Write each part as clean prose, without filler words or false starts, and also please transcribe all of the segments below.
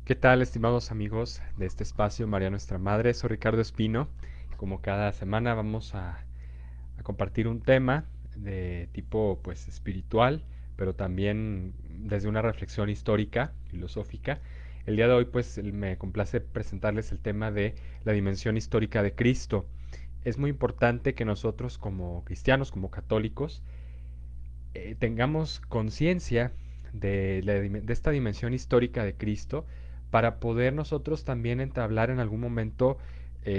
¿Qué tal, estimados amigos de este espacio, María Nuestra Madre? Soy Ricardo Espino. Como cada semana vamos a compartir un tema de tipo pues espiritual, pero también desde una reflexión histórica, filosófica. El día de hoy pues me complace presentarles el tema de la dimensión histórica de Cristo. Es muy importante que nosotros como cristianos, como católicos, tengamos conciencia de esta dimensión histórica de Cristo para poder nosotros también entablar en algún momento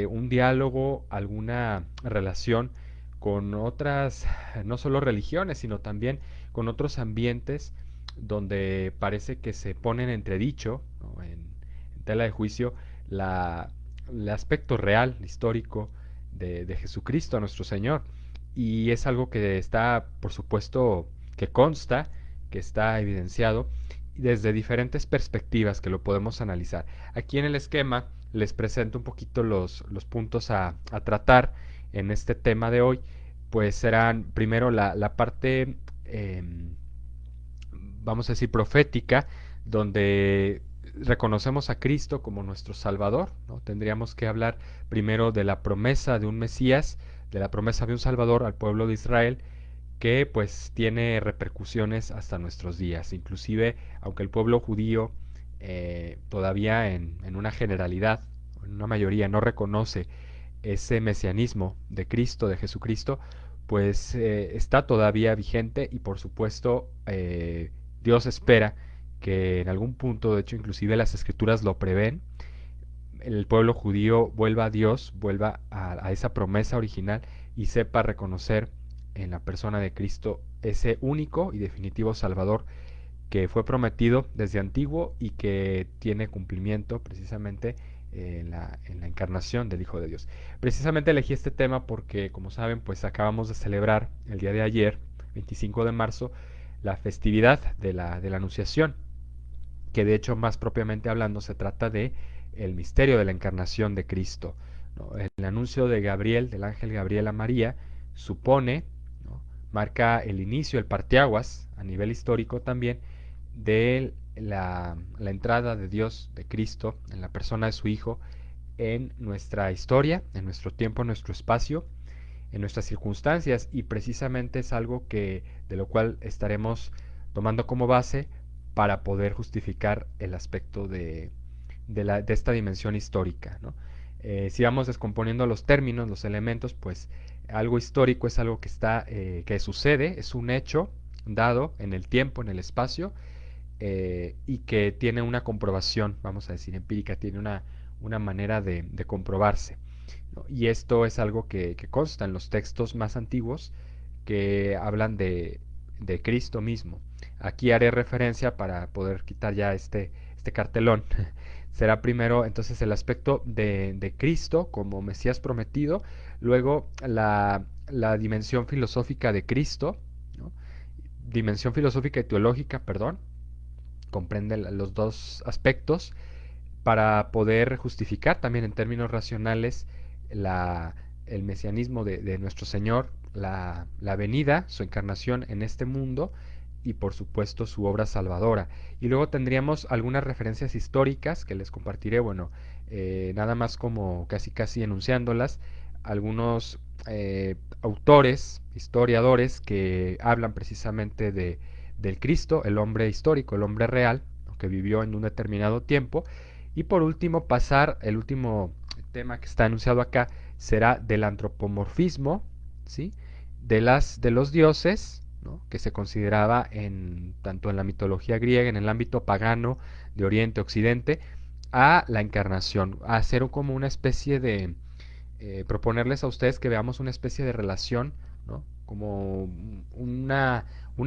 un diálogo, alguna relación con otras, no solo religiones, sino también con otros ambientes donde parece que se ponen en entredicho, ¿no? En tela de juicio, la, el aspecto real, histórico de Jesucristo, nuestro Señor. Y es algo que está, por supuesto, que consta, que está evidenciado desde diferentes perspectivas que lo podemos analizar. Aquí en el esquema les presento un poquito los puntos a tratar en este tema de hoy. Pues serán primero la parte, eh, vamos a decir, profética, donde reconocemos a Cristo como nuestro Salvador, ¿no? Tendríamos que hablar primero de la promesa de un Mesías, de la promesa de un Salvador al pueblo de Israel, que pues tiene repercusiones hasta nuestros días. Inclusive, aunque el pueblo judío todavía en una generalidad, en una mayoría, no reconoce ese mesianismo de Cristo, de Jesucristo, pues está todavía vigente y por supuesto Dios espera que en algún punto, de hecho inclusive las escrituras lo prevén, el pueblo judío vuelva a Dios, vuelva a esa promesa original y sepa reconocer en la persona de Cristo ese único y definitivo Salvador que fue prometido desde antiguo y que tiene cumplimiento precisamente en la encarnación del Hijo de Dios. Precisamente elegí este tema porque, como saben, pues acabamos de celebrar el día de ayer, 25 de marzo, la festividad de la Anunciación, que de hecho más propiamente hablando se trata de el misterio de la encarnación de Cristo, ¿no? El anuncio de Gabriel, del ángel Gabriel a María, supone, ¿no? Marca el inicio, el parteaguas a nivel histórico también de la entrada de Dios, de Cristo, en la persona de su Hijo, en nuestra historia, en nuestro tiempo, en nuestro espacio, en nuestras circunstancias, y precisamente es algo que de lo cual estaremos tomando como base para poder justificar el aspecto de esta dimensión histórica, ¿no? Si vamos descomponiendo los términos, los elementos, pues algo histórico es algo que está, que sucede, es un hecho dado en el tiempo, en el espacio, y que tiene una comprobación, vamos a decir, empírica, tiene una manera de comprobarse, ¿no? Y esto es algo que consta en los textos más antiguos que hablan de Cristo mismo. Aquí haré referencia para poder quitar ya este cartelón. Será primero entonces el aspecto de Cristo como Mesías prometido, luego la dimensión filosófica de Cristo, ¿no? Dimensión filosófica y teológica, perdón, comprende los dos aspectos para poder justificar también en términos racionales la, el mesianismo de nuestro Señor, la venida, su encarnación en este mundo y por supuesto su obra salvadora. Y luego tendríamos algunas referencias históricas que les compartiré, bueno, nada más como casi casi enunciándolas, algunos autores, historiadores que hablan precisamente del Cristo, el hombre histórico, el hombre real, que vivió en un determinado tiempo. Y por último, pasar, el último tema que está anunciado acá será del antropomorfismo, ¿sí? De los dioses, ¿no? Que se consideraba tanto en la mitología griega, en el ámbito pagano de Oriente, Occidente, a la encarnación, a hacer como una especie de, proponerles a ustedes que veamos una especie de relación, ¿no? Como un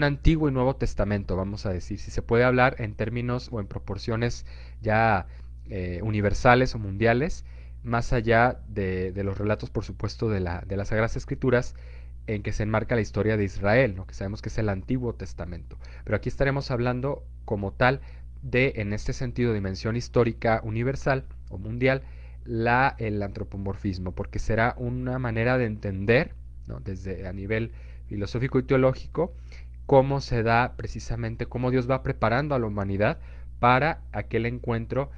antiguo y nuevo testamento, vamos a decir, si se puede hablar en términos o en proporciones ya universales o mundiales, más allá de los relatos, por supuesto, de las Sagradas Escrituras, en que se enmarca la historia de Israel, ¿no? Que sabemos que es el Antiguo Testamento. Pero aquí estaremos hablando como tal de, en este sentido, dimensión histórica universal o mundial, el antropomorfismo, porque será una manera de entender, ¿no? Desde a nivel filosófico y teológico, cómo se da precisamente, cómo Dios va preparando a la humanidad para aquel encuentro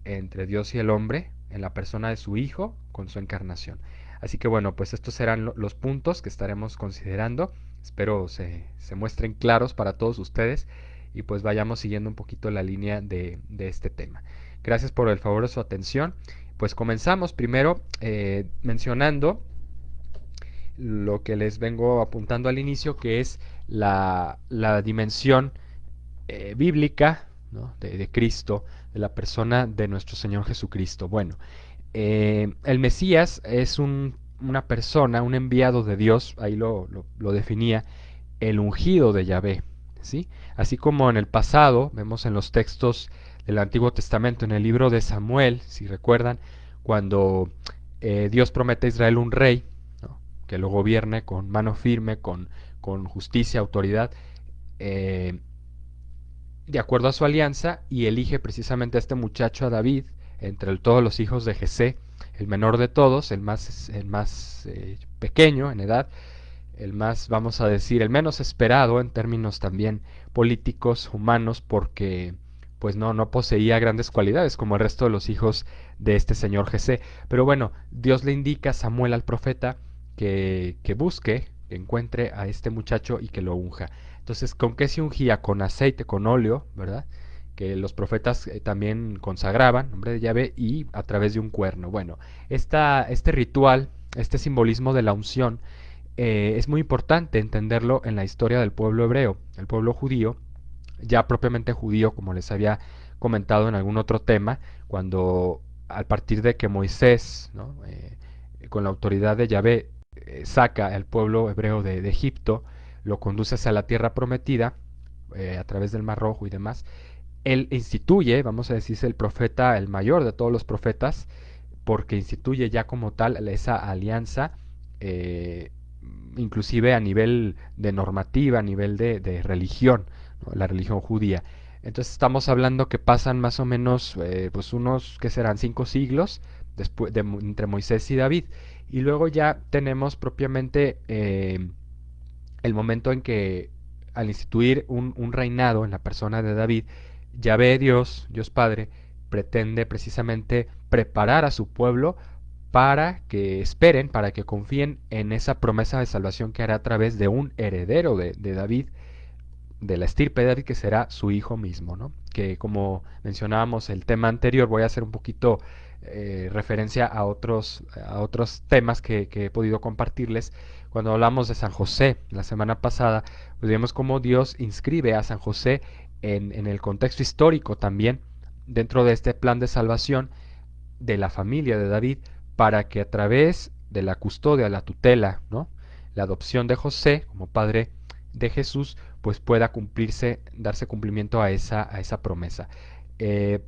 entre Dios y el hombre en la persona de su Hijo con su encarnación. Así que bueno, pues estos serán los puntos que estaremos considerando. Espero se muestren claros para todos ustedes y pues vayamos siguiendo un poquito la línea de este tema. Gracias por el favor de su atención. Pues comenzamos primero mencionando lo que les vengo apuntando al inicio, que es la dimensión bíblica, ¿no? de Cristo, de la persona de nuestro Señor Jesucristo. Bueno, el Mesías es una persona, un enviado de Dios, ahí lo definía, el ungido de Yahvé, ¿sí? Así como en el pasado, vemos en los textos del Antiguo Testamento, en el libro de Samuel, si recuerdan, cuando Dios promete a Israel un rey, ¿no? Que lo gobierne con mano firme, con justicia, autoridad, eh, de acuerdo a su alianza, y elige precisamente a este muchacho, a David, entre todos los hijos de Jesé, el menor de todos, el más pequeño en edad, el más, vamos a decir, el menos esperado en términos también políticos, humanos, porque pues no poseía grandes cualidades como el resto de los hijos de este señor Jesé. Pero bueno, Dios le indica a Samuel, al profeta, que busque, que encuentre a este muchacho y que lo unja. Entonces, ¿con qué se ungía? Con aceite, con óleo, ¿verdad? Que los profetas también consagraban, nombre de Yahvé, y a través de un cuerno. Bueno, este ritual, este simbolismo de la unción, es muy importante entenderlo en la historia del pueblo hebreo, el pueblo judío, ya propiamente judío, como les había comentado en algún otro tema, cuando a partir de que Moisés, ¿no? Con la autoridad de Yahvé, saca al pueblo hebreo de Egipto, lo conduce hacia la tierra prometida, a través del Mar Rojo y demás, él instituye, vamos a decirse, el profeta, el mayor de todos los profetas, porque instituye ya como tal esa alianza, eh, inclusive a nivel de normativa, a nivel de religión, ¿no? La religión judía. Entonces estamos hablando que pasan más o menos pues unos, ¿qué serán? 5 siglos después entre Moisés y David. Y luego ya tenemos propiamente el momento en que al instituir un reinado en la persona de David, Yahvé Dios, Dios Padre, pretende precisamente preparar a su pueblo para que esperen, para que confíen en esa promesa de salvación que hará a través de un heredero de David, de la estirpe de David, que será su hijo mismo, ¿no? Que como mencionábamos el tema anterior, voy a hacer un poquito referencia a otros temas que he podido compartirles. Cuando hablamos de San José la semana pasada, pues vemos cómo Dios inscribe a San José en el contexto histórico también, dentro de este plan de salvación de la familia de David, para que a través de la custodia, la tutela, ¿no? La adopción de José como padre de Jesús, pues pueda cumplirse, darse cumplimiento a esa promesa. Eh,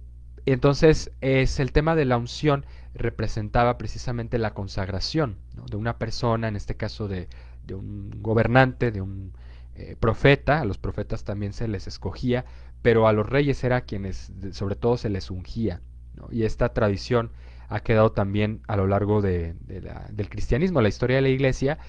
entonces, es el tema de la unción representaba precisamente la consagración, ¿no? De una persona, en este caso de un gobernante, de un profeta. A los profetas también se les escogía, pero a los reyes era quienes sobre todo se les ungía, ¿no? Y esta tradición ha quedado también a lo largo del cristianismo, la historia de la iglesia,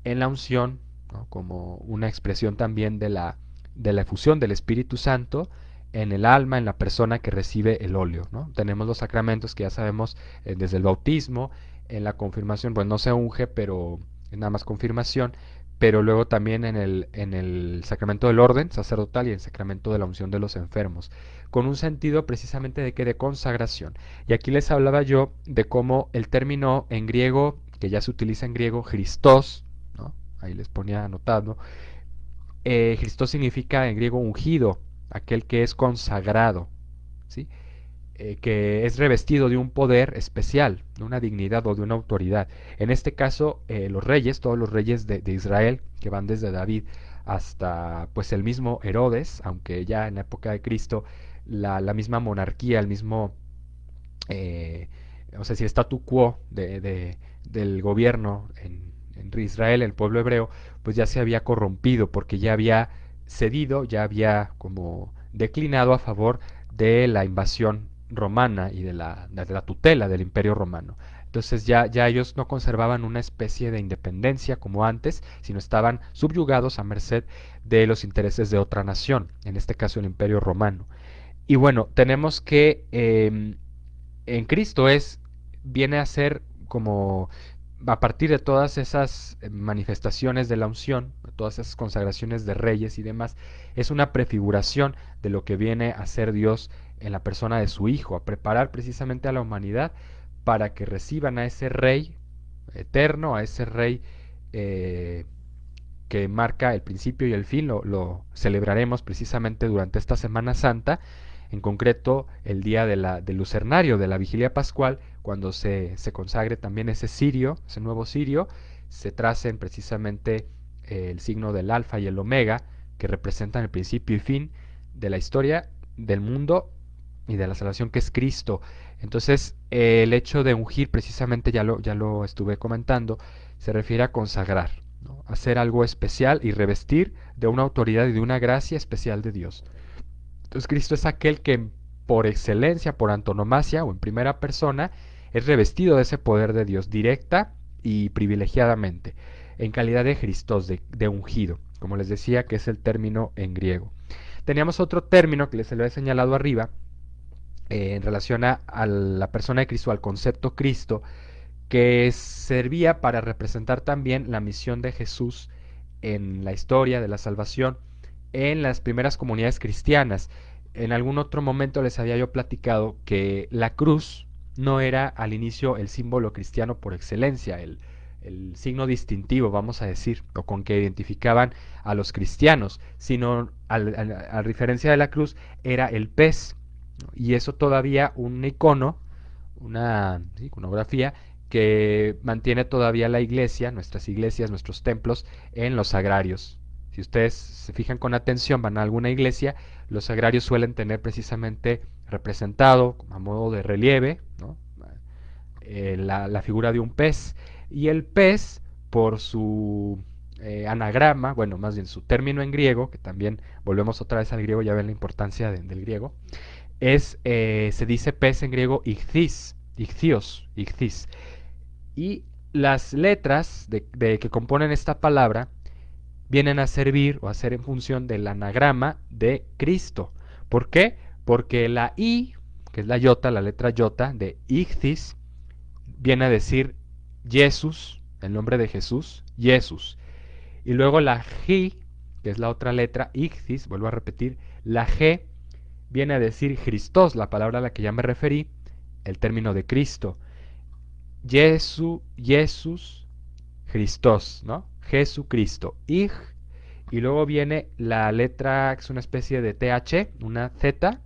en la unción, ¿no? Como una expresión también de la efusión del Espíritu Santo en el alma, en la persona que recibe el óleo, ¿no? Tenemos los sacramentos que ya sabemos, desde el bautismo, en la confirmación, pues no se unge, pero es nada más confirmación, pero luego también en el sacramento del orden sacerdotal y el sacramento de la unción de los enfermos, con un sentido precisamente de consagración. Y aquí les hablaba yo de cómo el término en griego, que ya se utiliza en griego, Christos, ¿no? Ahí les ponía anotado. Christos significa en griego ungido, aquel que es consagrado, ¿sí? Que es revestido de un poder especial, de una dignidad o de una autoridad. En este caso, los reyes, todos los reyes de Israel, que van desde David hasta pues el mismo Herodes, aunque ya en la época de Cristo la misma monarquía, el mismo, eh, o sea, si el statu quo del gobierno en Israel, el pueblo hebreo, pues ya se había corrompido porque ya había cedido, ya había como declinado a favor de la invasión romana y de la tutela del imperio romano. Entonces ya ellos no conservaban una especie de independencia como antes, sino estaban subyugados a merced de los intereses de otra nación, en este caso el imperio romano. Y bueno, tenemos que en Cristo viene a ser como a partir de todas esas manifestaciones de la unción, todas esas consagraciones de reyes y demás, es una prefiguración de lo que viene a ser Dios en la persona de su Hijo, a preparar precisamente a la humanidad para que reciban a ese Rey eterno, a ese Rey eh, que marca el principio y el fin. Lo celebraremos precisamente durante esta Semana Santa, en concreto el día del Lucernario, de la Vigilia Pascual, cuando se consagre también ese cirio, ese nuevo cirio, se tracen precisamente el signo del alfa y el omega, que representan el principio y fin de la historia del mundo y de la salvación, que es Cristo. Entonces, el hecho de ungir, precisamente ya lo estuve comentando, se refiere a consagrar, ¿no? Hacer algo especial y revestir de una autoridad y de una gracia especial de Dios. Entonces, Cristo es aquel que por excelencia, por antonomasia o en primera persona, es revestido de ese poder de Dios directa y privilegiadamente, en calidad de Christos, de ungido, como les decía, que es el término en griego. Teníamos otro término que les lo he señalado arriba, en relación a la persona de Cristo, al concepto Cristo, que servía para representar también la misión de Jesús en la historia de la salvación en las primeras comunidades cristianas. En algún otro momento les había yo platicado que la cruz no era al inicio el símbolo cristiano por excelencia, el signo distintivo, vamos a decir, o con que identificaban a los cristianos, sino a diferencia de la cruz era el pez. Y eso todavía un icono, una iconografía que mantiene todavía la iglesia, nuestras iglesias, nuestros templos, en los sagrarios. Si ustedes se fijan con atención, van a alguna iglesia, los sagrarios suelen tener precisamente representado a modo de relieve, ¿no? La figura de un pez. Y el pez, por su anagrama, bueno, más bien su término en griego, que también volvemos otra vez al griego, ya ven la importancia del griego, se dice pez en griego ichthys, ichthios, ichthys. Y las letras que componen esta palabra vienen a servir o a ser en función del anagrama de Cristo. ¿Por qué? Porque la I, que es la iota, la letra iota de ichthys, viene a decir Jesús, el nombre de Jesús, Jesús. Y luego la G, que es la otra letra, ichthys, vuelvo a repetir, la G viene a decir Christos, la palabra a la que ya me referí, el término de Cristo. Jesús, Christos, ¿no? Jesucristo. Y luego viene la letra que es una especie de TH, una Z,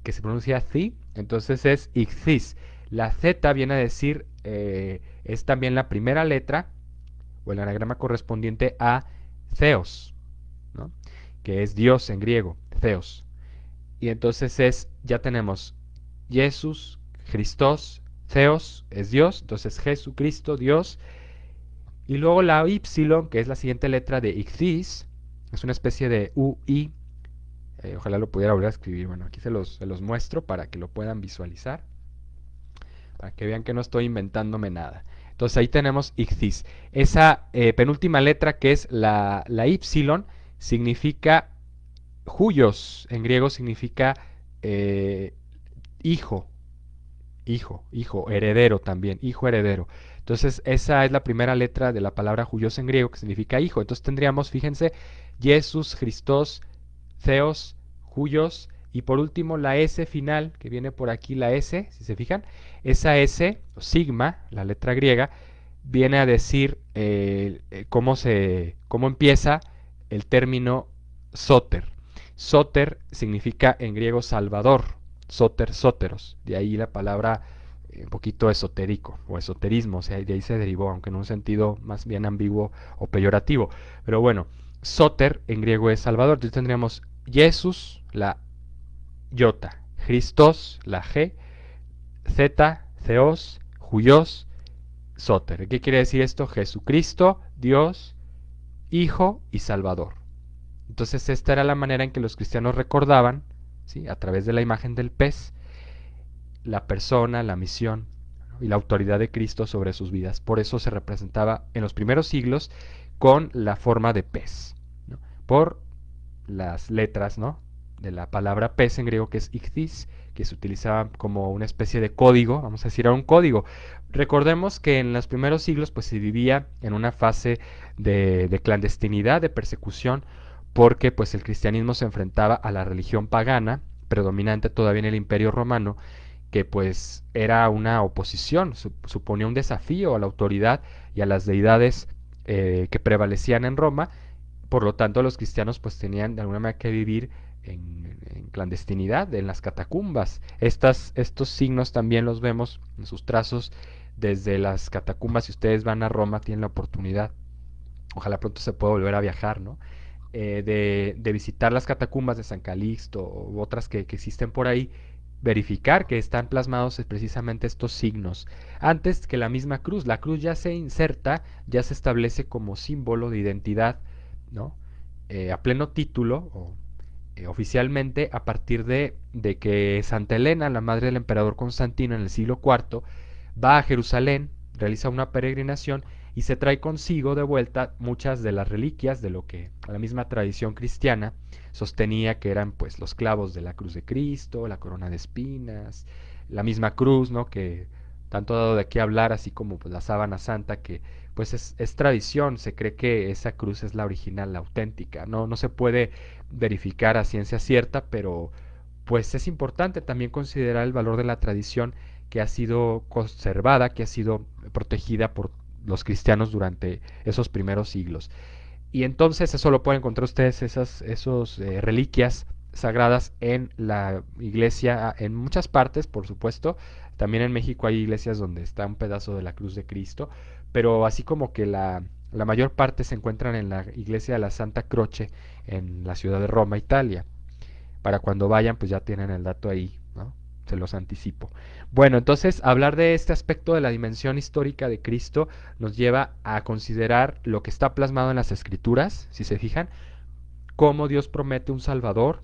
que se pronuncia Zi, entonces es Ichthys. La Z viene a decir, es también la primera letra, o el anagrama correspondiente a Theos, ¿no? Que es Dios en griego, Theos. Y entonces ya tenemos Jesús, Christos, Theos es Dios, entonces Jesucristo, Dios. Y luego la Y, que es la siguiente letra de Ichthys, es una especie de UI. Ojalá lo pudiera volver a escribir. Bueno, aquí se los muestro para que lo puedan visualizar, para que vean que no estoy inventándome nada. Entonces ahí tenemos Ichthys. Esa penúltima letra, que es la Y, significa Huios, en griego significa hijo, heredero también, hijo heredero. Entonces esa es la primera letra de la palabra Huios en griego, que significa hijo. Entonces tendríamos, fíjense, Jesús, Christos, Theos, Huios, y por último la S final, que viene por aquí, la S, si se fijan, esa S, o sigma, la letra griega, viene a decir cómo empieza el término soter. Soter significa en griego salvador, soter, sóteros, de ahí la palabra un poquito esotérico o esoterismo, o sea, de ahí se derivó, aunque en un sentido más bien ambiguo o peyorativo. Pero bueno, soter en griego es salvador, entonces tendríamos Jesús, la iota, Christos, la G, Z, Theos, Huios, soter. ¿Qué quiere decir esto? Jesucristo, Dios, Hijo y Salvador. Entonces esta era la manera en que los cristianos recordaban, ¿sí?, a través de la imagen del pez, la persona, la misión y la autoridad de Cristo sobre sus vidas. Por eso se representaba en los primeros siglos con la forma de pez, ¿no?, por las letras, ¿no?, de la palabra pez en griego, que es ichthys, que se utilizaba como una especie de código, vamos a decir, era un código. Recordemos que en los primeros siglos pues se vivía en una fase de clandestinidad, de persecución, porque pues el cristianismo se enfrentaba a la religión pagana, predominante todavía en el Imperio Romano, que pues era una oposición, suponía un desafío a la autoridad y a las deidades que prevalecían en Roma. Por lo tanto, los cristianos pues tenían de alguna manera que vivir en clandestinidad, en las catacumbas. Estos signos también los vemos en sus trazos desde las catacumbas. Si ustedes van a Roma, tienen la oportunidad, ojalá pronto se pueda volver a viajar, ¿no? De visitar las catacumbas de San Calixto u otras que existen por ahí, verificar que están plasmados precisamente estos signos. Antes que la misma cruz, la cruz ya se inserta, ya se establece como símbolo de identidad, ¿no? A pleno título, oficialmente, a partir de que Santa Elena, la madre del emperador Constantino en el siglo IV, va a Jerusalén, realiza una peregrinación y se trae consigo de vuelta muchas de las reliquias de lo que la misma tradición cristiana sostenía que eran pues los clavos de la cruz de Cristo, la corona de espinas, la misma cruz, ¿no? Que tanto ha dado de qué hablar, así como pues la sábana santa, que pues es tradición, se cree que esa cruz es la original, la auténtica, no se puede verificar a ciencia cierta, pero pues es importante también considerar el valor de la tradición que ha sido conservada, que ha sido protegida por los cristianos durante esos primeros siglos. Y entonces eso lo pueden encontrar ustedes, esos reliquias sagradas en la iglesia, en muchas partes, por supuesto. También en México hay iglesias donde está un pedazo de la cruz de Cristo, pero así como que la mayor parte se encuentran en la iglesia de la Santa Croce en la ciudad de Roma, Italia. Para cuando vayan, pues ya tienen el dato ahí, ¿no? Se los anticipo. Bueno, entonces hablar de este aspecto de la dimensión histórica de Cristo nos lleva a considerar lo que está plasmado en las Escrituras, si se fijan, cómo Dios promete un Salvador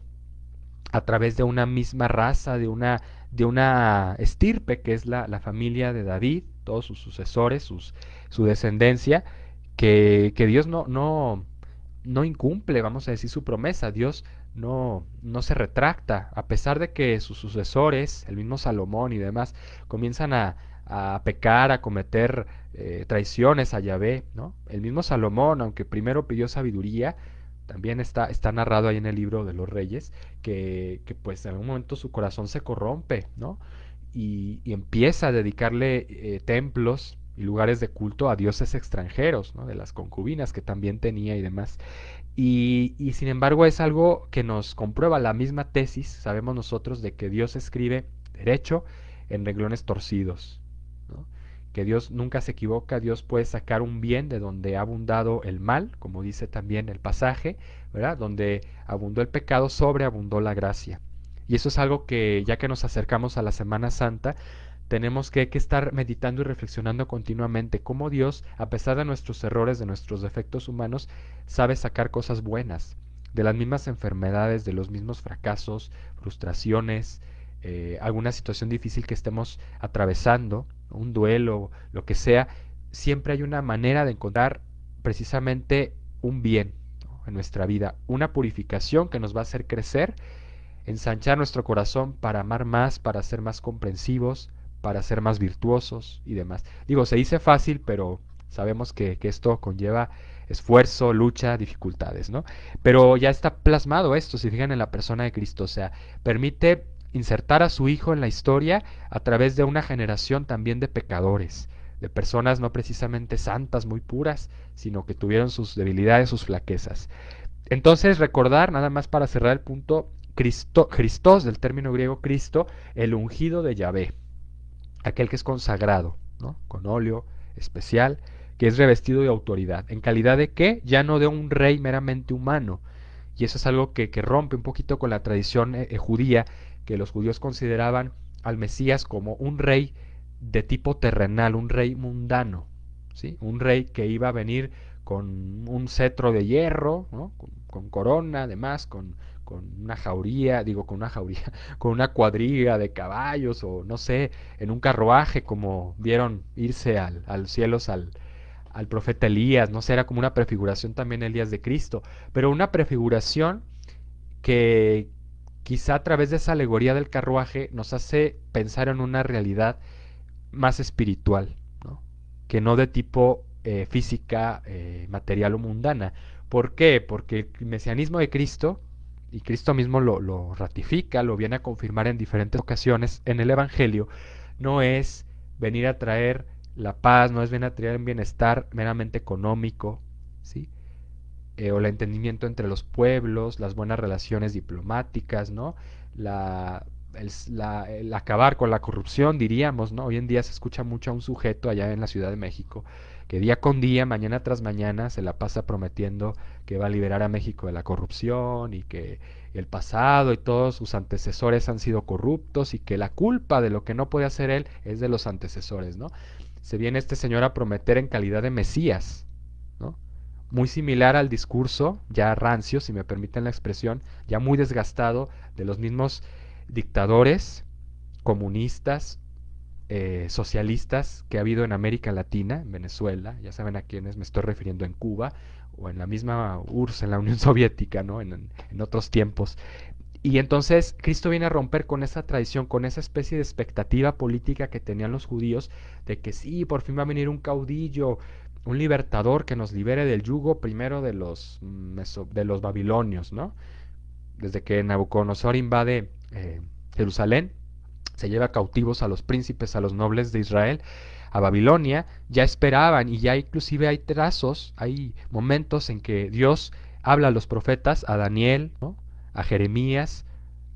a través de una misma raza, de una estirpe que es la familia de David, todos sus sucesores, su descendencia, que Dios no incumple, vamos a decir, su promesa. Dios no se retracta, a pesar de que sus sucesores, el mismo Salomón y demás, comienzan a pecar, a cometer traiciones a Yahvé, ¿no? El mismo Salomón, aunque primero pidió sabiduría, también está narrado ahí en el libro de los Reyes, que pues en algún momento su corazón se corrompe, ¿no? Y empieza a dedicarle templos y lugares de culto a dioses extranjeros, ¿no? De las concubinas que también tenía y demás. Y sin embargo es algo que nos comprueba la misma tesis, sabemos nosotros, de que Dios escribe derecho en renglones torcidos, ¿no? Que Dios nunca se equivoca, Dios puede sacar un bien de donde ha abundado el mal, como dice también el pasaje, ¿verdad? Donde abundó el pecado, sobreabundó la gracia. Y eso es algo que ya que nos acercamos a la Semana Santa, tenemos que estar meditando y reflexionando continuamente cómo Dios, a pesar de nuestros errores, de nuestros defectos humanos, sabe sacar cosas buenas de las mismas enfermedades, de los mismos fracasos, frustraciones, alguna situación difícil que estemos atravesando, un duelo, lo que sea. Siempre hay una manera de encontrar precisamente un bien, ¿no? En nuestra vida, una purificación que nos va a hacer crecer, ensanchar nuestro corazón para amar más, para ser más comprensivos, para ser más virtuosos y demás. Digo, se dice fácil, pero sabemos que esto conlleva esfuerzo, lucha, dificultades, ¿no? Pero ya está plasmado esto, si fijan en la persona de Cristo, o sea, permite insertar a su Hijo en la historia a través de una generación también de pecadores, de personas no precisamente santas, muy puras, sino que tuvieron sus debilidades, sus flaquezas. Entonces, recordar, nada más para cerrar el punto, Christos, del término griego Cristo, el ungido de Yahvé, aquel que es consagrado, ¿no? Con óleo especial, que es revestido de autoridad. ¿En calidad de qué? Ya no de un rey meramente humano. Y eso es algo que rompe un poquito con la tradición judía, que los judíos consideraban al Mesías como un rey de tipo terrenal, un rey mundano, ¿sí? Un rey que iba a venir con un cetro de hierro, ¿no? Con corona, además, con una jauría, digo, con una jauría, con una cuadriga de caballos o no sé, en un carruaje como vieron irse al cielos al profeta Elías, no sé, era como una prefiguración también Elías de Cristo, pero una prefiguración que, quizá a través de esa alegoría del carruaje nos hace pensar en una realidad más espiritual, ¿no? Que no de tipo física, material o mundana. ¿Por qué? Porque el mesianismo de Cristo, y Cristo mismo lo ratifica, lo viene a confirmar en diferentes ocasiones en el Evangelio, no es venir a traer la paz, no es venir a traer un bienestar meramente económico, ¿sí? O el entendimiento entre los pueblos, las buenas relaciones diplomáticas, ¿no? La, el acabar con la corrupción, diríamos, ¿no? Hoy en día se escucha mucho a un sujeto allá en la Ciudad de México que día con día, mañana tras mañana, se la pasa prometiendo que va a liberar a México de la corrupción y que el pasado y todos sus antecesores han sido corruptos y que la culpa de lo que no puede hacer él es de los antecesores, ¿no? Se viene este señor a prometer en calidad de Mesías, ¿no? Muy similar al discurso, ya rancio, si me permiten la expresión, ya muy desgastado, de los mismos dictadores comunistas, socialistas que ha habido en América Latina, en Venezuela, ya saben a quiénes me estoy refiriendo, en Cuba, o en la misma URSS, en la Unión Soviética, ¿no? En otros tiempos. Y entonces Cristo viene a romper con esa tradición, con esa especie de expectativa política que tenían los judíos de que sí, por fin va a venir un caudillo, un libertador que nos libere del yugo primero de los babilonios, ¿no? Desde que Nabucodonosor invade Jerusalén, se lleva cautivos a los príncipes, a los nobles de Israel, a Babilonia, ya esperaban y ya inclusive hay trazos, hay momentos en que Dios habla a los profetas, a Daniel, ¿no? A Jeremías,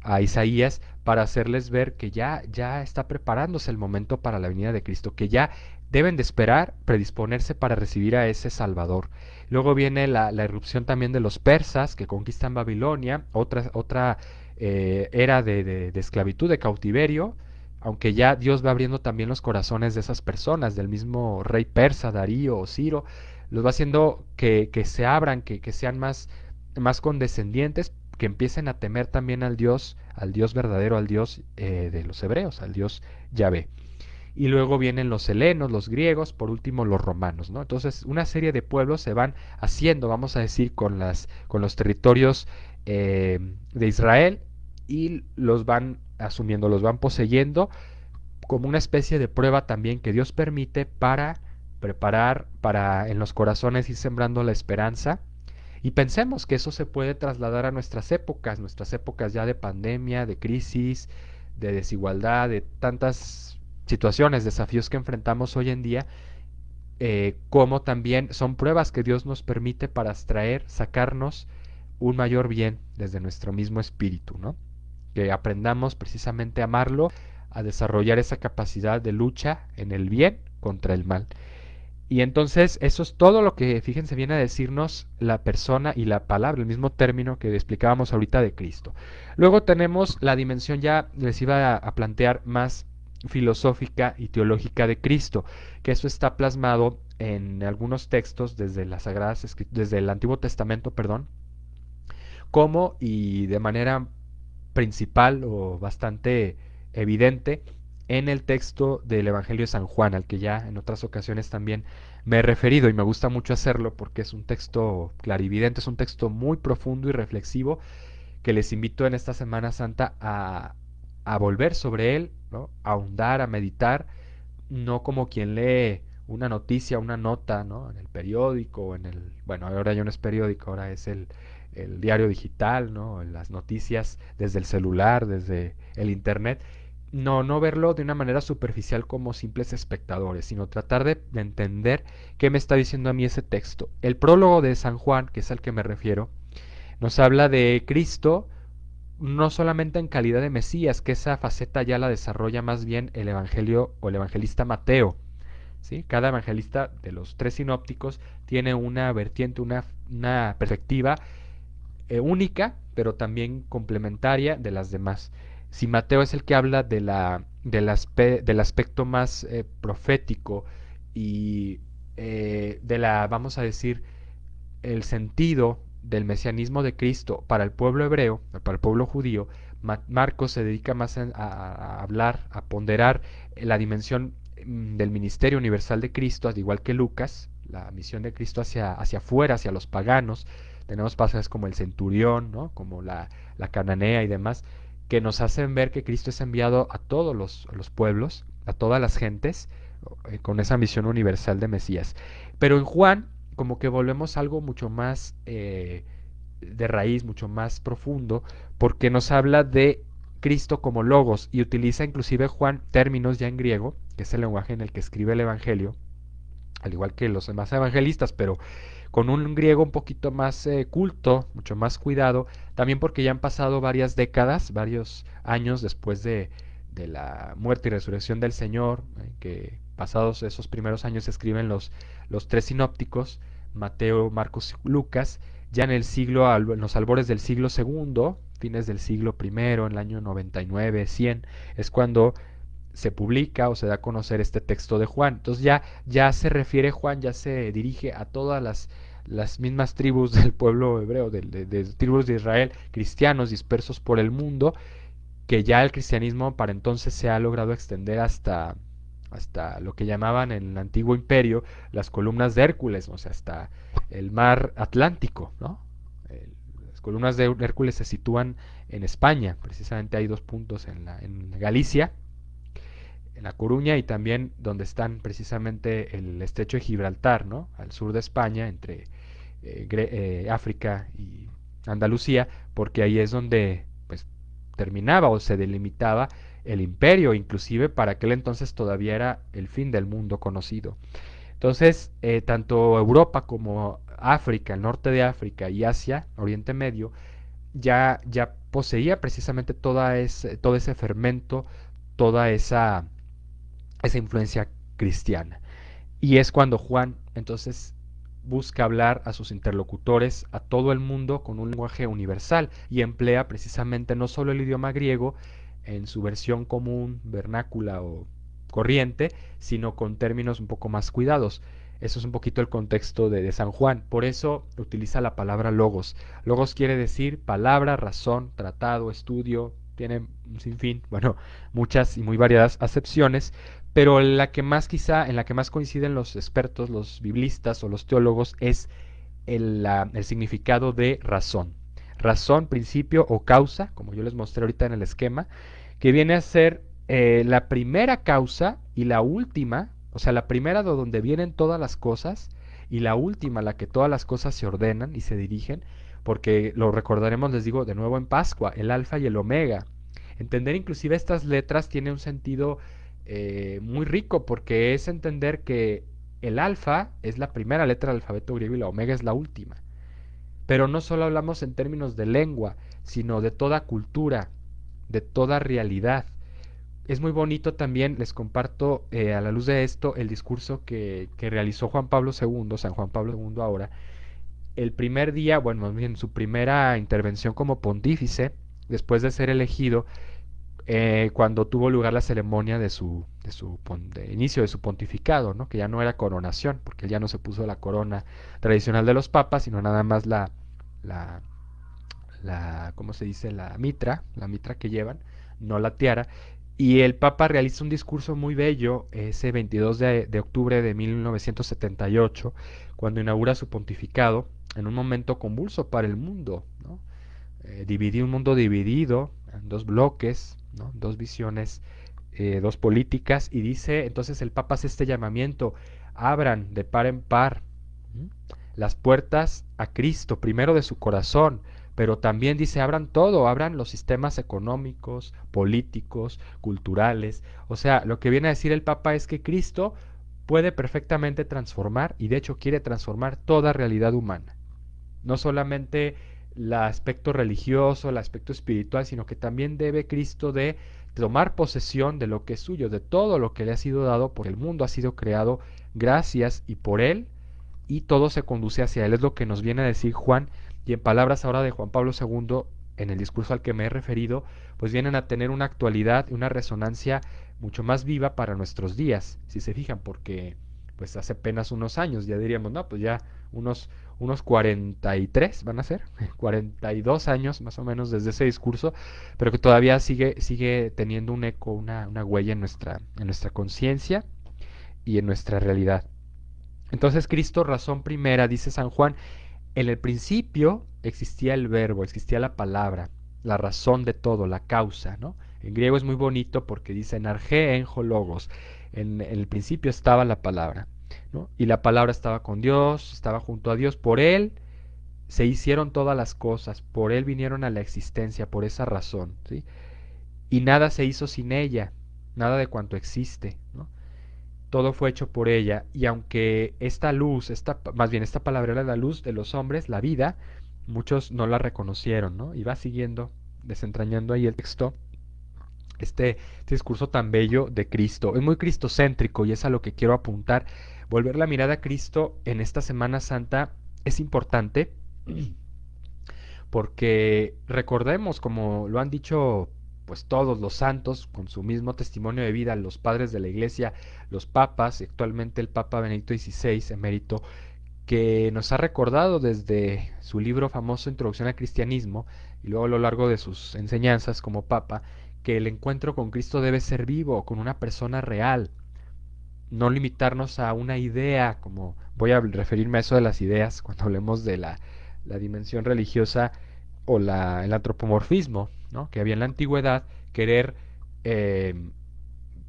a Isaías, para hacerles ver que ya está preparándose el momento para la venida de Cristo, que ya deben de esperar, predisponerse para recibir a ese Salvador. Luego viene la irrupción también de los persas que conquistan Babilonia, otra era de esclavitud, de cautiverio, aunque ya Dios va abriendo también los corazones de esas personas, del mismo rey persa, Darío o Ciro, los va haciendo que se abran, que sean más condescendientes, que empiecen a temer también al Dios verdadero, al Dios de los hebreos, al Dios Yahvé. Y luego vienen los helenos, los griegos, por último los romanos, ¿no? Entonces, una serie de pueblos se van haciendo, vamos a decir, con los territorios de Israel y los van asumiendo, los van poseyendo como una especie de prueba también que Dios permite para preparar, para en los corazones ir sembrando la esperanza. Y pensemos que eso se puede trasladar a nuestras épocas ya de pandemia, de crisis, de desigualdad, de tantas situaciones, desafíos que enfrentamos hoy en día, como también son pruebas que Dios nos permite para extraer, sacarnos un mayor bien desde nuestro mismo espíritu, ¿no? Que aprendamos precisamente a amarlo, a desarrollar esa capacidad de lucha en el bien contra el mal. Y entonces eso es todo lo que, fíjense, viene a decirnos la persona y la palabra, el mismo término que explicábamos ahorita de Cristo. Luego tenemos la dimensión, ya les iba a plantear, más filosófica y teológica de Cristo, que eso está plasmado en algunos textos desde las Sagradas desde el Antiguo Testamento, perdón, como y de manera principal o bastante evidente en el texto del Evangelio de San Juan, al que ya en otras ocasiones también me he referido y me gusta mucho hacerlo porque es un texto clarividente, es un texto muy profundo y reflexivo que les invito en esta Semana Santa a volver sobre él, ¿no? A ahondar, a meditar, no como quien lee una noticia, una nota, ¿no? En el periódico, o en el, bueno, ahora ya no es periódico, ahora es el diario digital, ¿no? Las noticias desde el celular, desde el internet. No verlo de una manera superficial como simples espectadores, sino tratar de entender qué me está diciendo a mí ese texto. El prólogo de San Juan, que es al que me refiero, nos habla de Cristo no solamente en calidad de Mesías, que esa faceta ya la desarrolla más bien el Evangelio o el evangelista Mateo. ¿Sí? Cada evangelista de los tres sinópticos tiene una vertiente, una perspectiva única, pero también complementaria de las demás. Si Mateo es el que habla del aspecto más profético y vamos a decir, el sentido del mesianismo de Cristo para el pueblo hebreo, para el pueblo judío, Marcos se dedica más a hablar, a ponderar la dimensión del ministerio universal de Cristo, al igual que Lucas, la misión de Cristo hacia afuera, hacia los paganos. Tenemos pasajes como el centurión, ¿no? Como la cananea y demás, que nos hacen ver que Cristo es enviado a todos los pueblos, a todas las gentes, con esa misión universal de Mesías. Pero en Juan, como que volvemos a algo mucho más de raíz, mucho más profundo, porque nos habla de Cristo como logos y utiliza inclusive Juan términos ya en griego, que es el lenguaje en el que escribe el Evangelio, al igual que los demás evangelistas, pero con un griego un poquito más culto, mucho más cuidado, también porque ya han pasado varias décadas, varios años después de la muerte y resurrección del Señor, que pasados esos primeros años se escriben los tres sinópticos, Mateo, Marcos y Lucas, ya en el siglo, en los albores del siglo segundo, fines del siglo primero, en el año 99, 100, es cuando se publica o se da a conocer este texto de Juan. Entonces ya se refiere Juan, ya se dirige a todas las mismas tribus del pueblo hebreo, de tribus de Israel, cristianos dispersos por el mundo, que ya el cristianismo para entonces se ha logrado extender hasta lo que llamaban en el antiguo imperio las columnas de Hércules, o sea, hasta el mar Atlántico, ¿no? Las columnas de Hércules se sitúan en España, precisamente hay dos puntos en Galicia, en La Coruña, y también donde están precisamente el estrecho de Gibraltar, ¿no? Al sur de España, entre África y Andalucía, porque ahí es donde pues terminaba o se delimitaba el imperio, inclusive para aquel entonces todavía era el fin del mundo conocido. Entonces, tanto Europa como África, el norte de África y Asia, Oriente Medio, ya poseía precisamente todo ese fermento, toda esa influencia cristiana. Y es cuando Juan entonces busca hablar a sus interlocutores, a todo el mundo, con un lenguaje universal y emplea precisamente no solo el idioma griego en su versión común, vernácula o corriente, sino con términos un poco más cuidados. Eso es un poquito el contexto de San Juan. Por eso utiliza la palabra logos. Logos quiere decir palabra, razón, tratado, estudio. Tiene un sinfín, bueno, muchas y muy variadas acepciones, pero la que más quizá, en la que más coinciden los expertos, los biblistas o los teólogos, es el significado de razón. Razón, principio o causa, como yo les mostré ahorita en el esquema, que viene a ser la primera causa y la última, o sea, la primera de donde vienen todas las cosas y la última, la que todas las cosas se ordenan y se dirigen, porque lo recordaremos, les digo, de nuevo en Pascua, el alfa y el omega. Entender inclusive estas letras tiene un sentido muy rico, porque es entender que el alfa es la primera letra del alfabeto griego y la omega es la última. Pero no solo hablamos en términos de lengua, sino de toda cultura, de toda realidad. Es muy bonito también, les comparto a la luz de esto el discurso que realizó Juan Pablo II, San Juan Pablo II ahora, el primer día, bueno, más bien su primera intervención como pontífice, después de ser elegido, cuando tuvo lugar la ceremonia de inicio de su pontificado, ¿no? Que ya no era coronación, porque él ya no se puso la corona tradicional de los papas, sino nada más la, ¿cómo se dice? La mitra que llevan, no la tiara. Y el Papa realiza un discurso muy bello ese 22 de octubre de 1978, cuando inaugura su pontificado, en un momento convulso para el mundo, ¿no? Un mundo dividido en dos bloques, ¿no? Dos visiones, dos políticas, y dice, entonces el Papa hace este llamamiento: abran de par en par las puertas a Cristo, primero de su corazón, pero también dice, abran todo, abran los sistemas económicos, políticos, culturales. O sea, lo que viene a decir el Papa es que Cristo puede perfectamente transformar, y de hecho quiere transformar toda realidad humana. No solamente el aspecto religioso, el aspecto espiritual, sino que también debe Cristo de tomar posesión de lo que es suyo, de todo lo que le ha sido dado, porque el mundo ha sido creado gracias y por Él, y todo se conduce hacia Él. Es lo que nos viene a decir Juan, y en palabras ahora de Juan Pablo II, en el discurso al que me he referido, pues vienen a tener una actualidad y una resonancia mucho más viva para nuestros días, si se fijan, porque pues hace apenas unos años ya diríamos, no, pues ya unos 43 van a ser, 42 años más o menos desde ese discurso, pero que todavía sigue teniendo un eco, una huella en nuestra conciencia y en nuestra realidad. Entonces Cristo, razón primera, dice San Juan, en el principio existía el verbo, existía la palabra, la razón de todo, la causa, ¿no? En griego es muy bonito porque dice enarge enjo logos. En el principio estaba la palabra, ¿no? Y la palabra estaba con Dios, estaba junto a Dios. Por Él se hicieron todas las cosas, por Él vinieron a la existencia, por esa razón, ¿sí? Y nada se hizo sin ella, nada de cuanto existe, ¿no? Todo fue hecho por ella, y aunque esta luz, más bien esta palabra era la luz de los hombres, la vida, muchos no la reconocieron, ¿no? Y va siguiendo, desentrañando ahí el texto, este discurso tan bello de Cristo. Es muy cristocéntrico y es a lo que quiero apuntar. Volver la mirada a Cristo en esta Semana Santa es importante porque recordemos, como lo han dicho pues todos los santos con su mismo testimonio de vida, los padres de la Iglesia, los papas, y actualmente el Papa Benedicto XVI, emérito, que nos ha recordado desde su libro famoso Introducción al Cristianismo y luego a lo largo de sus enseñanzas como Papa, que el encuentro con Cristo debe ser vivo, con una persona real, no limitarnos a una idea, como voy a referirme a eso de las ideas cuando hablemos de la dimensión religiosa o el antropomorfismo, ¿no? Que había en la antigüedad, querer eh,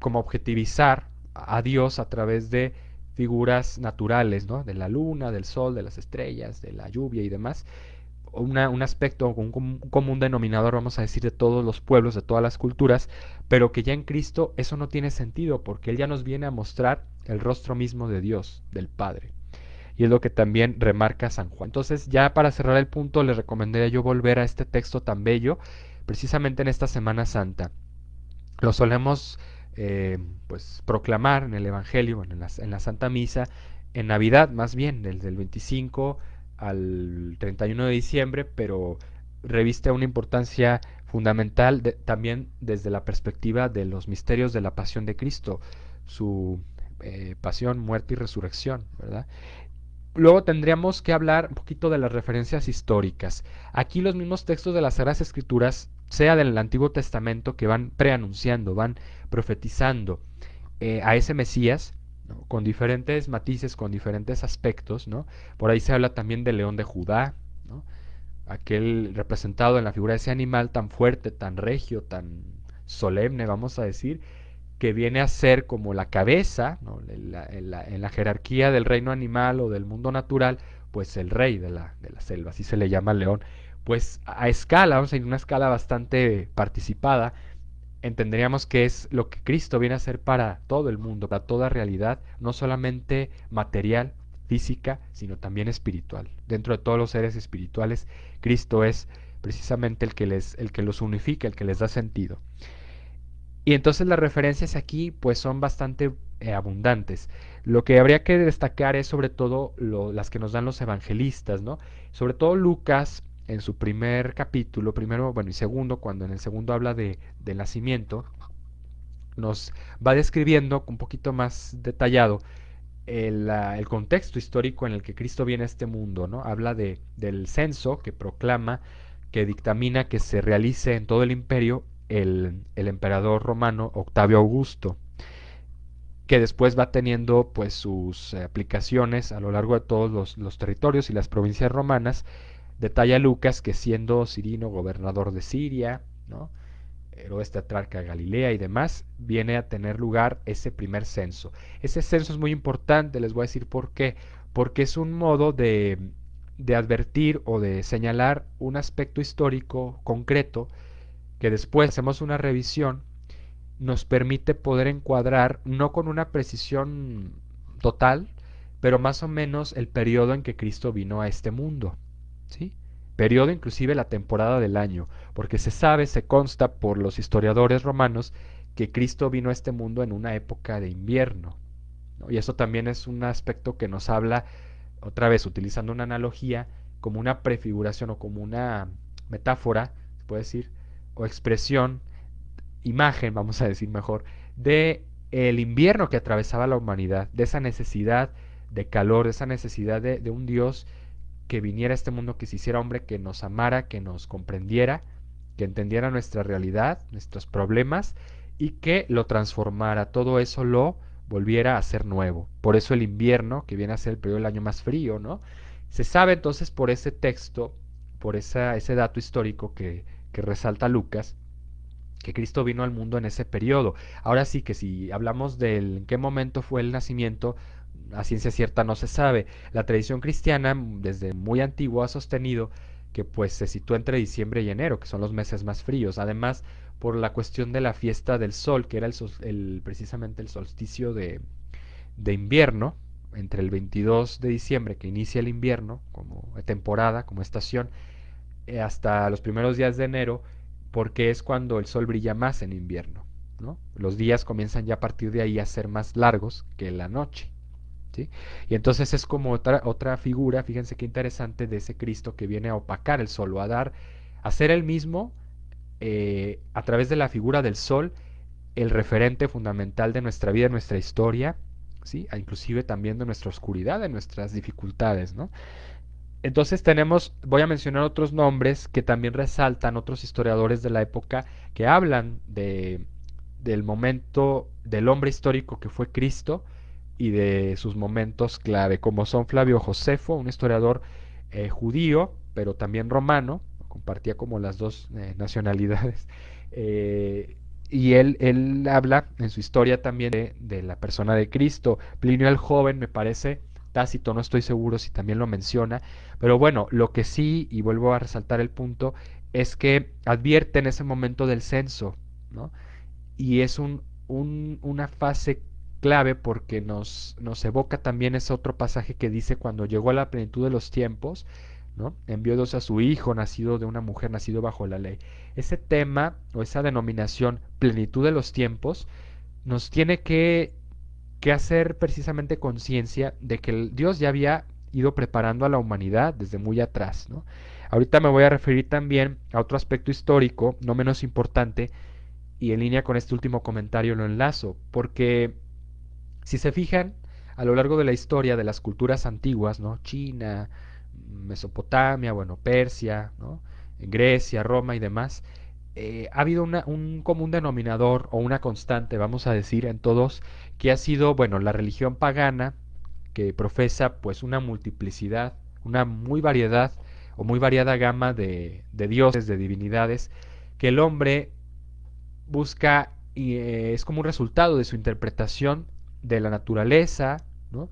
como objetivizar a Dios a través de figuras naturales, ¿no? De la luna, del sol, de las estrellas, de la lluvia y demás. Un aspecto, un común denominador, vamos a decir, de todos los pueblos, de todas las culturas, pero que ya en Cristo eso no tiene sentido, porque Él ya nos viene a mostrar el rostro mismo de Dios, del Padre. Y es lo que también remarca San Juan. Entonces, ya para cerrar el punto, les recomendaría yo volver a este texto tan bello, precisamente en esta Semana Santa. Lo solemos pues proclamar en el Evangelio, bueno, en la Santa Misa, en Navidad más bien, desde el 25 al 31 de diciembre, pero reviste una importancia fundamental también desde la perspectiva de los misterios de la pasión de Cristo, su pasión, muerte y resurrección, ¿verdad? Luego tendríamos que hablar un poquito de las referencias históricas. Aquí los mismos textos de las Sagradas Escrituras, sea del Antiguo Testamento, que van preanunciando, van profetizando a ese Mesías, ¿no? Con diferentes matices, con diferentes aspectos, ¿no? Por ahí se habla también del león de Judá, ¿no? Aquel representado en la figura de ese animal tan fuerte, tan regio, tan solemne, vamos a decir, que viene a ser como la cabeza, ¿no? En la jerarquía del reino animal o del mundo natural, pues el rey de la selva, así se le llama al león. Pues a escala, vamos a ir a una escala bastante participada, entenderíamos que es lo que Cristo viene a hacer para todo el mundo, para toda realidad, no solamente material, física, sino también espiritual. Dentro de todos los seres espirituales, Cristo es precisamente el que los unifica, el que les da sentido. Y entonces las referencias aquí pues son bastante abundantes. Lo que habría que destacar es sobre todo las que nos dan los evangelistas, ¿no? Sobre todo Lucas en su primer capítulo, primero, bueno, y segundo, cuando en el segundo habla del nacimiento, nos va describiendo un poquito más detallado el contexto histórico en el que Cristo viene a este mundo, ¿no? Habla del censo que proclama, que dictamina que se realice en todo el imperio el emperador romano Octavio Augusto, que después va teniendo pues sus aplicaciones a lo largo de todos los territorios y las provincias romanas. Detalla Lucas que siendo Cirino gobernador de Siria, ¿no? Herodes tetrarca de Galilea y demás, viene a tener lugar ese primer censo. Ese censo es muy importante, les voy a decir por qué. Porque es un modo de advertir o de señalar un aspecto histórico concreto que después hacemos una revisión, nos permite poder encuadrar, no con una precisión total, pero más o menos el periodo en que Cristo vino a este mundo, ¿sí? Periodo inclusive la temporada del año, porque se sabe, se consta por los historiadores romanos que Cristo vino a este mundo en una época de invierno, ¿no? Y eso también es un aspecto que nos habla, otra vez utilizando una analogía, como una prefiguración o como una metáfora, se puede decir, o expresión, imagen, vamos a decir mejor, de el invierno que atravesaba la humanidad, de esa necesidad de calor, de esa necesidad de un Dios que viniera a este mundo, que se hiciera hombre, que nos amara, que nos comprendiera, que entendiera nuestra realidad, nuestros problemas y que lo transformara, todo eso lo volviera a ser nuevo. Por eso el invierno, que viene a ser el periodo del año más frío, ¿no? Se sabe entonces por ese texto, por ese dato histórico que que resalta Lucas, que Cristo vino al mundo en ese periodo. Ahora sí que si hablamos del en qué momento fue el nacimiento, a ciencia cierta no se sabe. La tradición cristiana desde muy antiguo ha sostenido que pues se sitúa entre diciembre y enero, que son los meses más fríos. Además, por la cuestión de la fiesta del sol, que era precisamente el solsticio de invierno, entre el 22 de diciembre, que inicia el invierno como temporada, como estación, hasta los primeros días de enero, porque es cuando el sol brilla más en invierno, ¿no? Los días comienzan ya a partir de ahí a ser más largos que la noche, ¿sí? Y entonces es como otra figura, fíjense qué interesante, de ese Cristo que viene a opacar el sol, o a ser el mismo, a través de la figura del sol, el referente fundamental de nuestra vida, de nuestra historia, ¿sí? Inclusive también de nuestra oscuridad, de nuestras dificultades, ¿no? Entonces voy a mencionar otros nombres que también resaltan otros historiadores de la época que hablan del momento del hombre histórico que fue Cristo y de sus momentos clave, como son Flavio Josefo, un historiador judío, pero también romano, compartía como las dos nacionalidades, y él habla en su historia también de la persona de Cristo. Plinio el Joven, me parece, Tácito, no estoy seguro si también lo menciona, pero bueno, lo que sí, y vuelvo a resaltar el punto, es que advierte en ese momento del censo, ¿no? Y es una fase clave porque nos evoca también ese otro pasaje que dice cuando llegó a la plenitud de los tiempos, ¿no? Envió Dios a su Hijo, nacido de una mujer, nacido bajo la ley. Ese tema o esa denominación, plenitud de los tiempos, nos tiene que hacer precisamente conciencia de que Dios ya había ido preparando a la humanidad desde muy atrás, ¿no? Ahorita me voy a referir también a otro aspecto histórico, no menos importante, y en línea con este último comentario lo enlazo, porque si se fijan, a lo largo de la historia de las culturas antiguas, ¿no? China, Mesopotamia, bueno, Persia, ¿no? Grecia, Roma y demás, ha habido un común denominador o una constante, vamos a decir, en todos, que ha sido, bueno, la religión pagana, que profesa pues una multiplicidad, una muy variedad o muy variada gama de dioses, de divinidades, que el hombre busca y es como un resultado de su interpretación de la naturaleza, ¿no?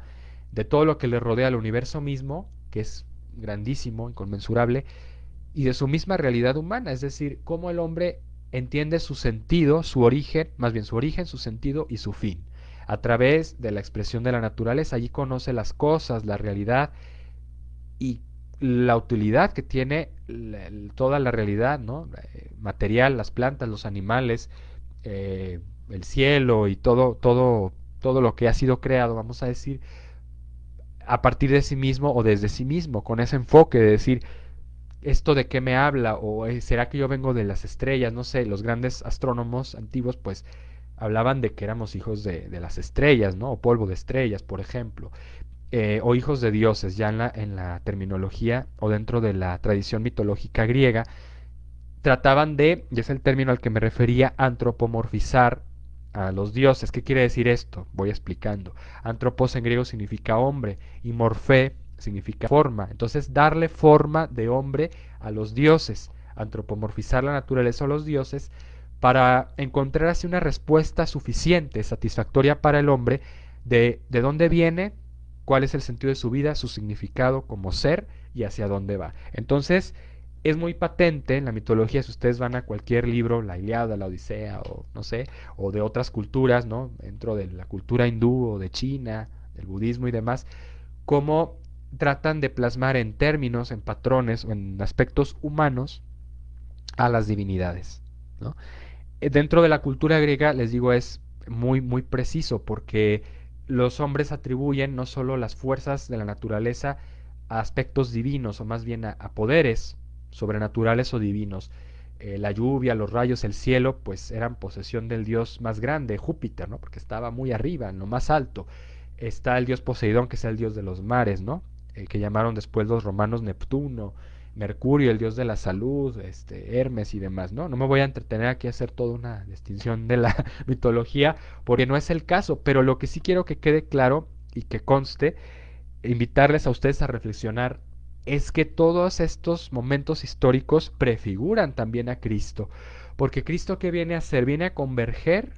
De todo lo que le rodea al universo mismo, que es grandísimo, inconmensurable, y de su misma realidad humana, es decir, cómo el hombre entiende su sentido, su origen, más bien su origen, su sentido y su fin. A través de la expresión de la naturaleza, allí conoce las cosas, la realidad y la utilidad que tiene toda la realidad, ¿no? Material, las plantas, los animales, el cielo y todo lo que ha sido creado, vamos a decir, a partir de sí mismo o desde sí mismo, con ese enfoque de decir, ¿esto de qué me habla? ¿O será que yo vengo de las estrellas? No sé, los grandes astrónomos antiguos pues hablaban de que éramos hijos de las estrellas, ¿no? O polvo de estrellas, por ejemplo. O hijos de dioses, ya en la terminología o dentro de la tradición mitológica griega, trataban de, y es el término al que me refería, antropomorfizar a los dioses. ¿Qué quiere decir esto? Voy explicando. Antropos en griego significa hombre y morfé significa forma. Entonces, darle forma de hombre a los dioses, antropomorfizar la naturaleza a los dioses para encontrar así una respuesta suficiente, satisfactoria para el hombre de dónde viene, cuál es el sentido de su vida, su significado como ser y hacia dónde va. Entonces, es muy patente en la mitología, si ustedes van a cualquier libro, la Ilíada, la Odisea, o no sé, o de otras culturas, ¿no? Dentro de la cultura hindú o de China, del budismo y demás, cómo tratan de plasmar en términos, en patrones o en aspectos humanos a las divinidades, ¿no? Dentro de la cultura griega, les digo, es muy preciso porque los hombres atribuyen no solo las fuerzas de la naturaleza a aspectos divinos o más bien a poderes sobrenaturales o divinos. La lluvia, los rayos, el cielo, pues eran posesión del dios más grande, Júpiter, ¿no? Porque estaba muy arriba, en lo más alto. Está el dios Poseidón, que es el dios de los mares, ¿no? Que llamaron después los romanos Neptuno, Mercurio, el dios de la salud, Hermes y demás, ¿no? No me voy a entretener aquí a hacer toda una distinción de la mitología, porque no es el caso, pero lo que sí quiero que quede claro y que conste, invitarles a ustedes a reflexionar es que todos estos momentos históricos prefiguran también a Cristo. Porque Cristo, ¿qué viene a hacer? Viene a converger,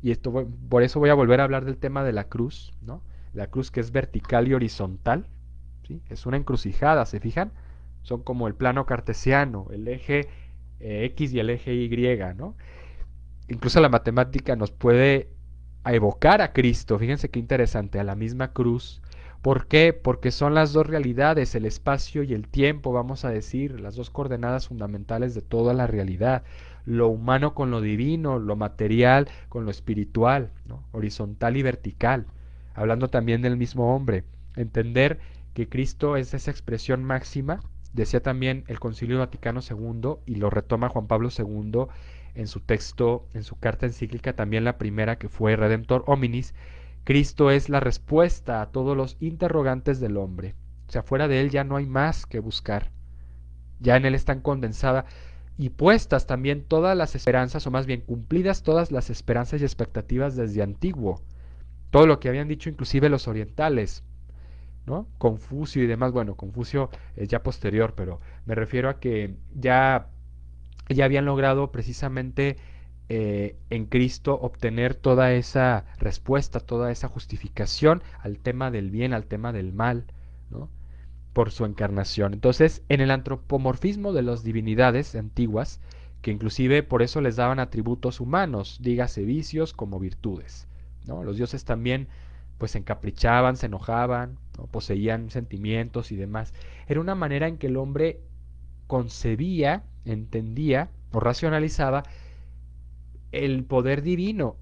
y esto, por eso voy a volver a hablar del tema de la cruz, ¿no? La cruz, que es vertical y horizontal, ¿sí? Es una encrucijada, ¿se fijan? Son como el plano cartesiano, el eje X y el eje Y, ¿no? Incluso la matemática nos puede evocar a Cristo, fíjense qué interesante, a la misma cruz. ¿Por qué? Porque son las dos realidades, el espacio y el tiempo, vamos a decir, las dos coordenadas fundamentales de toda la realidad. Lo humano con lo divino, lo material con lo espiritual, ¿no? Horizontal y vertical. Hablando también del mismo hombre. Entender que Cristo es esa expresión máxima, decía también el Concilio Vaticano II, y lo retoma Juan Pablo II en su texto, en su carta encíclica, también la primera, que fue Redemptor Hominis. Cristo es la respuesta a todos los interrogantes del hombre. O sea, fuera de él ya no hay más que buscar. Ya en él están condensadas y puestas también todas las esperanzas, o más bien cumplidas todas las esperanzas y expectativas desde antiguo. Todo lo que habían dicho inclusive los orientales, ¿no? Confucio y demás. Bueno, Confucio es ya posterior, pero me refiero a que ya habían logrado precisamente en Cristo obtener toda esa respuesta, toda esa justificación al tema del bien, al tema del mal, ¿no? Por su encarnación. Entonces, en el antropomorfismo de las divinidades antiguas, que inclusive por eso les daban atributos humanos, dígase vicios como virtudes, ¿no? Los dioses también pues se encaprichaban, se enojaban, ¿no? Poseían sentimientos y demás. Era una manera en que el hombre concebía, entendía o racionalizaba el poder divino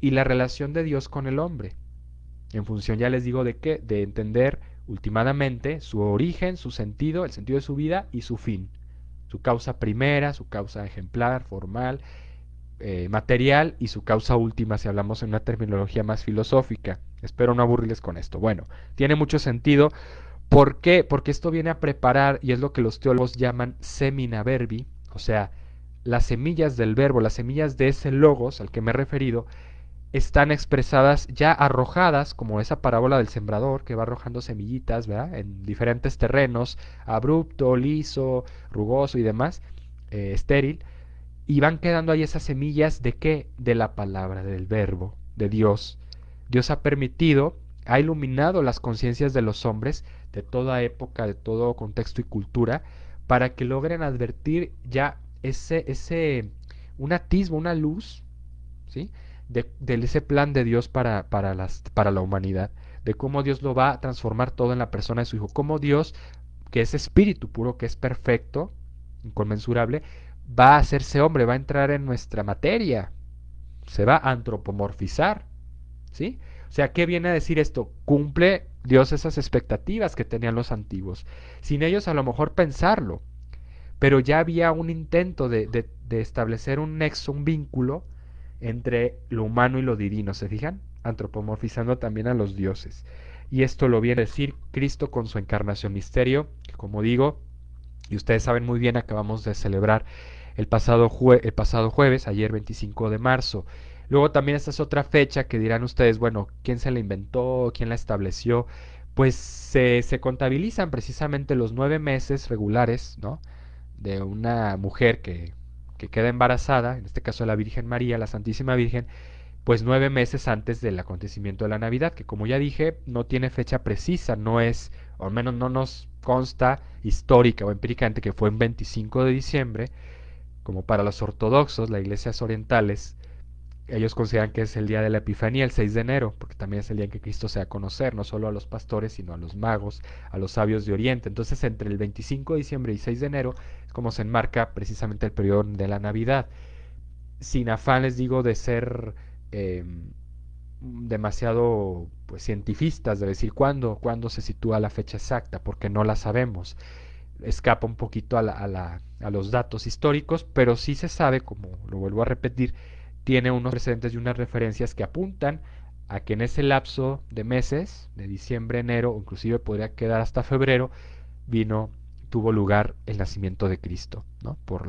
y la relación de Dios con el hombre. En función, ya les digo, de qué, de entender ultimadamente su origen, su sentido, el sentido de su vida y su fin. Su causa primera, su causa ejemplar, formal, material, y su causa última, si hablamos en una terminología más filosófica. Espero no aburrirles con esto. Bueno, tiene mucho sentido. ¿Por qué? Porque esto viene a preparar, y es lo que los teólogos llaman semina verbi, o sea, las semillas del verbo, las semillas de ese logos al que me he referido, están expresadas ya arrojadas, como esa parábola del sembrador que va arrojando semillitas, ¿verdad? En diferentes terrenos, abrupto, liso, rugoso y demás, estéril, y van quedando ahí esas semillas de qué? De la palabra, del verbo, de Dios. Dios ha permitido, ha iluminado las conciencias de los hombres de toda época, de todo contexto y cultura, para que logren advertir ya un atisbo, una luz, ¿sí? De ese plan de Dios para la humanidad, de cómo Dios lo va a transformar todo en la persona de su Hijo, cómo Dios, que es espíritu puro, que es perfecto, inconmensurable, va a hacerse hombre, va a entrar en nuestra materia, se va a antropomorfizar, ¿sí? O sea, ¿qué viene a decir esto? Cumple Dios esas expectativas que tenían los antiguos, sin ellos a lo mejor pensarlo, pero ya había un intento de establecer un nexo, un vínculo entre lo humano y lo divino, ¿se fijan? Antropomorfizando también a los dioses. Y esto lo viene a decir Cristo con su encarnación misterio, que como digo, y ustedes saben muy bien, acabamos de celebrar el pasado jueves, ayer 25 de marzo. Luego también esta es otra fecha que dirán ustedes, bueno, ¿quién se la inventó? ¿Quién la estableció? Pues se contabilizan precisamente los 9 meses regulares, ¿no? De una mujer que queda embarazada, en este caso la Virgen María, la Santísima Virgen, pues 9 meses antes del acontecimiento de la Navidad, que como ya dije, no tiene fecha precisa, no es, o al menos no nos consta histórica o empíricamente que fue en 25 de diciembre, como para los ortodoxos, las iglesias orientales, ellos consideran que es el día de la Epifanía, el 6 de enero, porque también es el día en que Cristo se da a conocer, no solo a los pastores, sino a los magos, a los sabios de Oriente. Entonces, entre el 25 de diciembre y 6 de enero es como se enmarca precisamente el periodo de la Navidad. Sin afán, les digo, de ser eh, demasiado pues cientifistas, de decir cuándo se sitúa la fecha exacta, porque no la sabemos. Escapa un poquito a los datos históricos, pero sí se sabe, como lo vuelvo a repetir, tiene unos precedentes y unas referencias que apuntan a que en ese lapso de meses, de diciembre, enero, o inclusive podría quedar hasta febrero, tuvo lugar el nacimiento de Cristo, ¿no? Por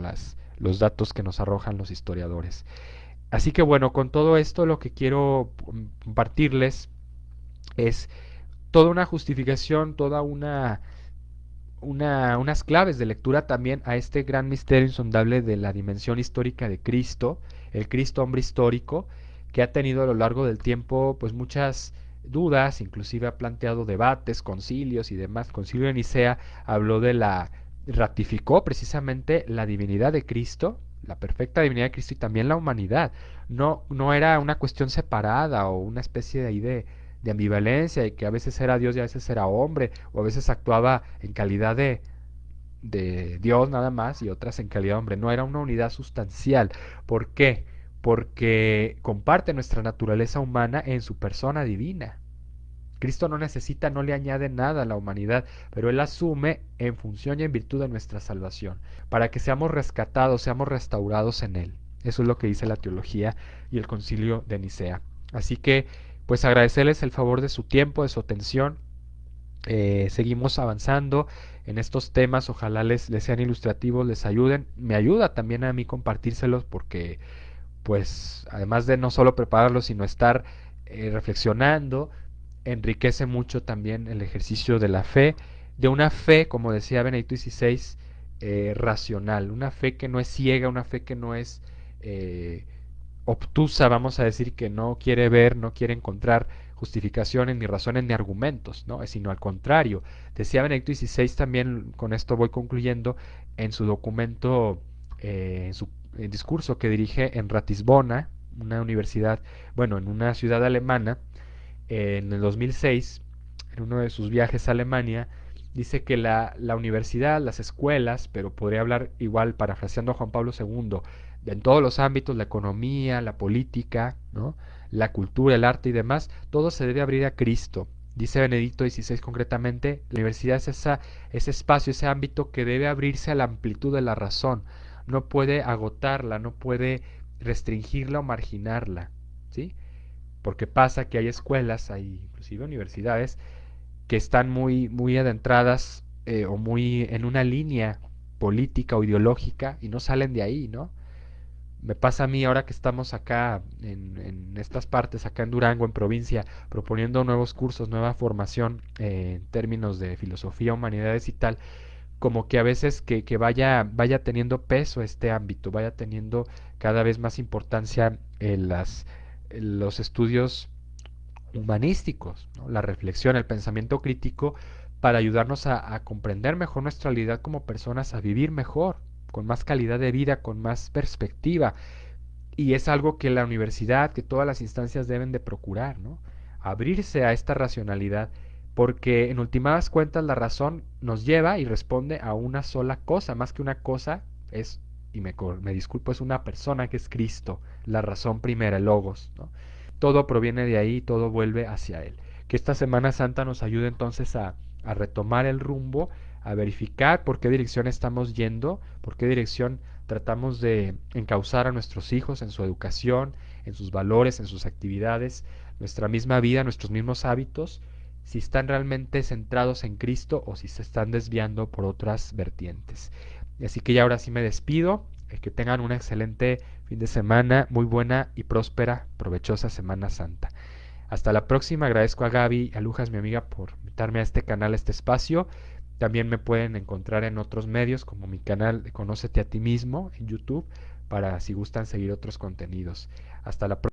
los datos que nos arrojan los historiadores. Así que bueno, con todo esto lo que quiero compartirles es toda una justificación, toda unas claves de lectura también a este gran misterio insondable de la dimensión histórica de Cristo, el Cristo hombre histórico, que ha tenido a lo largo del tiempo pues muchas dudas, inclusive ha planteado debates, concilios y demás. Concilio de Nicea habló ratificó precisamente la divinidad de Cristo, la perfecta divinidad de Cristo y también la humanidad. No era una cuestión separada o una especie de ahí de ambivalencia y que a veces era Dios y a veces era hombre, o a veces actuaba en calidad de Dios nada más y otras en calidad de hombre. No era una unidad sustancial. ¿Por qué? Porque comparte nuestra naturaleza humana en su persona divina. Cristo no necesita, no le añade nada a la humanidad, pero Él asume en función y en virtud de nuestra salvación, para que seamos rescatados, seamos restaurados en Él. Eso es lo que dice la teología y el concilio de Nicea. Así que, pues agradecerles el favor de su tiempo, de su atención. Seguimos avanzando en estos temas, ojalá les sean ilustrativos, les ayuden. Me ayuda también a mí compartírselos porque, pues, además de no solo prepararlos, sino estar reflexionando, enriquece mucho también el ejercicio de la fe, de una fe, como decía Benedicto XVI, racional, una fe que no es ciega, una fe que no es eh, obtusa, vamos a decir, que no quiere ver, no quiere encontrar justificaciones, ni razones, ni argumentos, ¿no? Sino al contrario. Decía Benedicto XVI también, con esto voy concluyendo, en su documento, en su discurso que dirige en Ratisbona, una universidad, bueno, en una ciudad alemana, en el 2006, en uno de sus viajes a Alemania, dice que la universidad, las escuelas, pero podría hablar igual parafraseando a Juan Pablo II, en todos los ámbitos, la economía, la política, ¿no? La cultura, el arte y demás, todo se debe abrir a Cristo. Dice Benedicto XVI concretamente, la universidad es ese espacio, ese ámbito que debe abrirse a la amplitud de la razón. No puede agotarla, no puede restringirla o marginarla, ¿sí? Porque pasa que hay escuelas, hay inclusive universidades que están muy adentradas o muy en una línea política o ideológica y no salen de ahí, ¿no? Me pasa a mí ahora que estamos acá en estas partes, acá en Durango, en provincia, proponiendo nuevos cursos, nueva formación en términos de filosofía, humanidades y tal, como que a veces que vaya teniendo peso este ámbito, vaya teniendo cada vez más importancia en los estudios humanísticos, ¿no? La reflexión, el pensamiento crítico, para ayudarnos a comprender mejor nuestra realidad como personas, a vivir mejor, con más calidad de vida, con más perspectiva. Y es algo que la universidad, que todas las instancias deben de procurar, ¿no? Abrirse a esta racionalidad, porque en últimas cuentas la razón nos lleva y responde a una sola cosa, más que una cosa es, y me disculpo, es una persona que es Cristo, la razón primera, el logos, ¿no? Todo proviene de ahí, todo vuelve hacia Él. Que esta Semana Santa nos ayude entonces a retomar el rumbo, a verificar por qué dirección estamos yendo, por qué dirección tratamos de encauzar a nuestros hijos en su educación, en sus valores, en sus actividades, nuestra misma vida, nuestros mismos hábitos, si están realmente centrados en Cristo o si se están desviando por otras vertientes. Y así que ya ahora sí me despido, que tengan un excelente fin de semana, muy buena y próspera, provechosa Semana Santa. Hasta la próxima, agradezco a Gaby y a Lujas, mi amiga, por invitarme a este canal, a este espacio. También me pueden encontrar en otros medios como mi canal de Conócete a ti mismo en YouTube para si gustan seguir otros contenidos. Hasta la próxima.